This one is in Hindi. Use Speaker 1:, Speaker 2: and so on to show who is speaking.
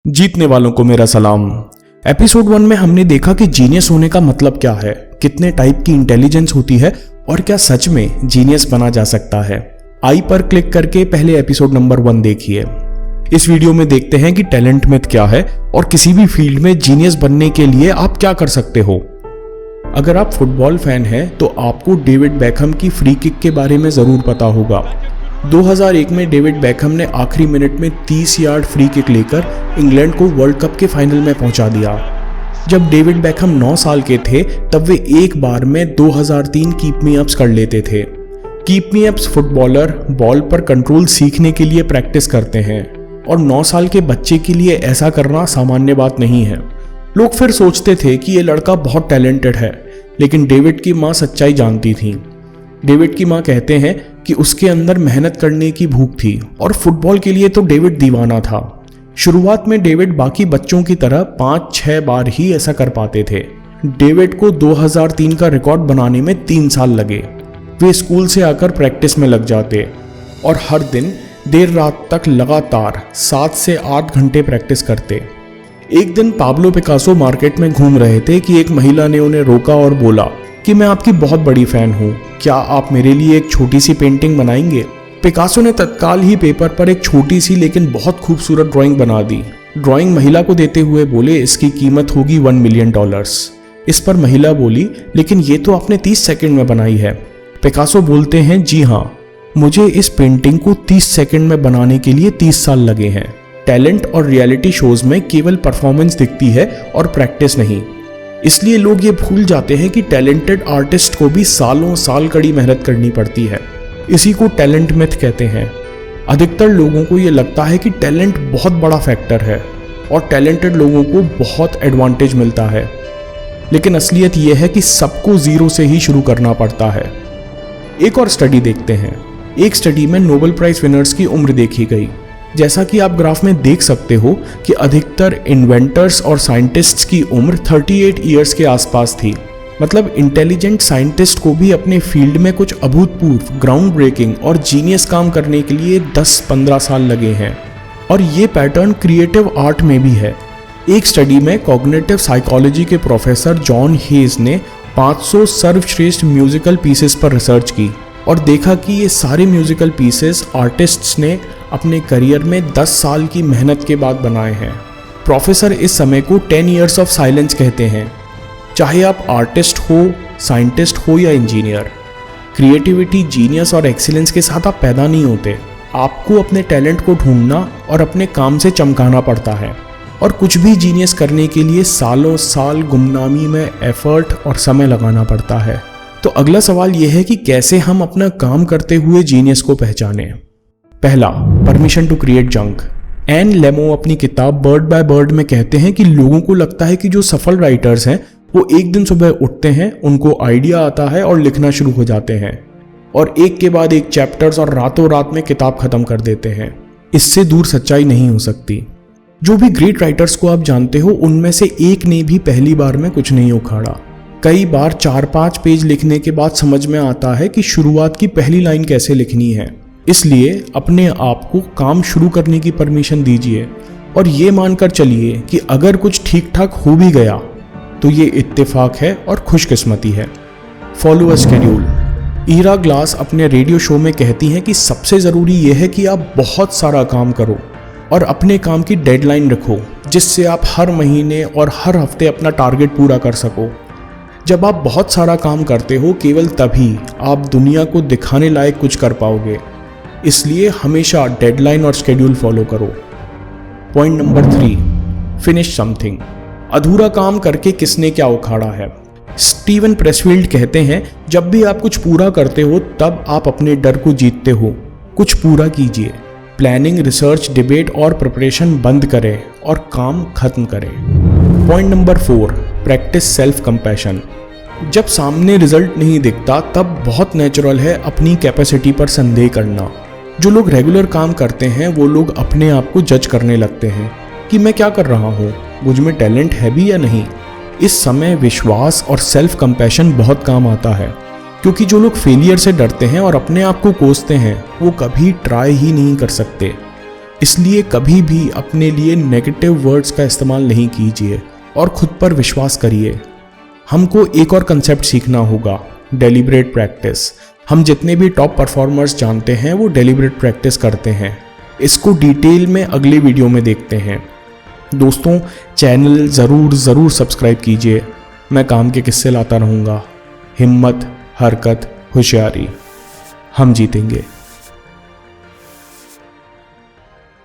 Speaker 1: जीतने वालों को मेरा सलाम। एपिसोड 1 में हमने देखा कि जीनियस होने का मतलब क्या है, कितने टाइप की इंटेलिजेंस होती है और क्या सच में जीनियस बना जा सकता है। आई पर क्लिक करके पहले एपिसोड नंबर 1 देखिए। इस वीडियो में देखते हैं कि टैलेंट मिथ क्या है और किसी भी फील्ड में जीनियस बनने के लिए आप क्या कर सकते हो। अगर आप फुटबॉल फैन हैं तो आपको डेविड बेकहम की फ्री किक के बारे में जरूर पता होगा। 2001 में डेविड बेकहम ने आखिरी मिनट में 30 यार्ड फ्री किक लेकर इंग्लैंड को वर्ल्ड कप के फाइनल में पहुंचा दिया। जब डेविड बेकहम 9 साल के थे तब वे एक बार में 2003 कीप मी अप्स कर लेते थे। Keep me ups footballer ball पर कंट्रोल सीखने के लिए प्रैक्टिस करते हैं और 9 साल के बच्चे के लिए ऐसा करना सामान्य बात नहीं है। लोग फिर सोचते थे कि ये लड़का बहुत टैलेंटेड है, लेकिन डेविड की माँ सच्चाई जानती थी। डेविड की माँ कहते हैं कि उसके अंदर मेहनत करने की भूख थी और फुटबॉल के लिए तो डेविड दीवाना था। शुरुआत में डेविड बाकी बच्चों की तरह 5-6 बार ही ऐसा कर पाते थे। डेविड को 2003 का रिकॉर्ड बनाने में 3 साल लगे। वे स्कूल से आकर प्रैक्टिस में लग जाते और हर दिन देर रात तक लगातार 7 से 8 घंटे प्रैक्टिस करते। एक दिन पाब्लो पिकासो मार्केट में घूम रहे थे कि एक महिला ने उन्हें रोका और बोला कि मैं आपकी बहुत बड़ी फैन हूँ, क्या आप मेरे लिए एक छोटी सी पेंटिंग बनाएंगे। पिकासो ने तत्काल ही पेपर पर एक छोटी सी लेकिन बहुत खूबसूरत ड्राइंग बना दी। ड्राइंग महिला को देते हुए बोले, इसकी कीमत होगी $1 मिलियन। इस पर महिला बोली, लेकिन ये तो आपने 30 सेकंड में बनाई है। पिकासो बोलते हैं, जी हाँ, मुझे इस पेंटिंग को 30 सेकंड में बनाने के लिए 30 साल लगे हैं। टैलेंट और रियलिटी शोज में केवल परफॉर्मेंस दिखती है और प्रैक्टिस नहीं। इसलिए लोग ये भूल जाते हैं कि टैलेंटेड आर्टिस्ट को भी सालों साल कड़ी मेहनत करनी पड़ती है। इसी को टैलेंट मिथ कहते हैं। अधिकतर लोगों को ये लगता है कि टैलेंट बहुत बड़ा फैक्टर है और टैलेंटेड लोगों को बहुत एडवांटेज मिलता है, लेकिन असलियत यह है कि सबको जीरो से ही शुरू करना पड़ता है। एक और स्टडी देखते हैं। एक स्टडी में नोबेल प्राइज विनर्स की उम्र देखी गई। जैसा कि आप ग्राफ में देख सकते हो कि अधिकतर इन्वेंटर्स और साइंटिस्ट्स की उम्र 38 ईयर्स के आसपास थी। मतलब इंटेलिजेंट साइंटिस्ट को भी अपने फील्ड में कुछ अभूतपूर्व, ग्राउंड ब्रेकिंग और जीनियस काम करने के लिए 10-15 साल लगे हैं। और ये पैटर्न क्रिएटिव आर्ट में भी है। एक स्टडी में कॉग्निटिव साइकोलॉजी के प्रोफेसर जॉन हेज ने 500 सर्वश्रेष्ठ म्यूजिकल पीसेस पर रिसर्च की और देखा कि ये सारे म्यूजिकल पीसेस आर्टिस्ट्स ने अपने करियर में 10 साल की मेहनत के बाद बनाए हैं। प्रोफेसर इस समय को 10 ईयर्स ऑफ साइलेंस कहते हैं। चाहे आप आर्टिस्ट हो, साइंटिस्ट हो या इंजीनियर, क्रिएटिविटी, जीनियस और एक्सीलेंस के साथ आप पैदा नहीं होते। आपको अपने टैलेंट को ढूंढना और अपने काम से चमकाना पड़ता है। और कुछ भी जीनियस करने के लिए सालों साल गुमनामी में एफर्ट और समय लगाना पड़ता है। तो अगला सवाल यह है कि कैसे हम अपना काम करते हुए जीनियस को पहचानें। पहला, permission to create junk. Anne Lamott अपनी किताब बर्ड बाय बर्ड में कहते हैं कि लोगों को लगता है कि जो सफल राइटर्स हैं वो एक दिन सुबह उठते हैं, उनको आइडिया आता है और लिखना शुरू हो जाते हैं और एक के बाद एक चैप्टर्स और रातों रात में किताब खत्म कर देते हैं। इससे दूर सच्चाई नहीं हो सकती। जो भी ग्रेट राइटर्स को आप जानते हो उनमें से एक ने भी पहली बार में कुछ नहीं उखाड़ा। कई बार 4-5 पेज लिखने के बाद समझ में आता है कि शुरुआत की पहली लाइन कैसे लिखनी है। इसलिए अपने आप को काम शुरू करने की परमिशन दीजिए और ये मानकर चलिए कि अगर कुछ ठीक ठाक हो भी गया तो ये इत्तेफाक है और खुशकिस्मती है। Follow a schedule. Ira Glass अपने रेडियो शो में कहती हैं कि सबसे ज़रूरी यह है कि आप बहुत सारा काम करो और अपने काम की डेडलाइन रखो, जिससे आप हर महीने और हर हफ्ते अपना टारगेट पूरा कर सको। जब आप बहुत सारा काम करते हो केवल तभी आप दुनिया को दिखाने लायक कुछ कर पाओगे। इसलिए हमेशा डेडलाइन और शेड्यूल फॉलो करो। Point number 3, finish something. अधूरा काम करके किसने क्या उखाड़ा है। स्टीवन प्रेसफील्ड कहते हैं, जब भी आप कुछ पूरा करते हो तब आप अपने डर को जीतते हो। कुछ पूरा कीजिए। प्लानिंग, रिसर्च, डिबेट और प्रिपरेशन बंद करें और काम खत्म करें। Point number 4, practice self compassion. जब सामने रिजल्ट नहीं दिखता तब बहुत नेचुरल है अपनी कैपेसिटी पर संदेह करना। जो लोग रेगुलर काम करते हैं वो लोग अपने आप को जज करने लगते हैं कि मैं क्या कर रहा हूँ, मुझ में टैलेंट है भी या नहीं। इस समय विश्वास और सेल्फ कंपैशन बहुत काम आता है, क्योंकि जो लोग फेलियर से डरते हैं और अपने आप को कोसते हैं वो कभी ट्राई ही नहीं कर सकते। इसलिए कभी भी अपने लिए नेगेटिव वर्ड्स का इस्तेमाल नहीं कीजिए और खुद पर विश्वास करिए। हमको एक और कंसेप्ट सीखना होगा, डेलिब्रेट प्रैक्टिस। हम जितने भी टॉप परफॉर्मर्स जानते हैं वो डेलिब्रेट प्रैक्टिस करते हैं। इसको डिटेल में अगले वीडियो में देखते हैं। दोस्तों, चैनल ज़रूर सब्सक्राइब कीजिए। मैं काम के किस्से लाता रहूँगा। हिम्मत, हरकत, होशियारी, हम जीतेंगे।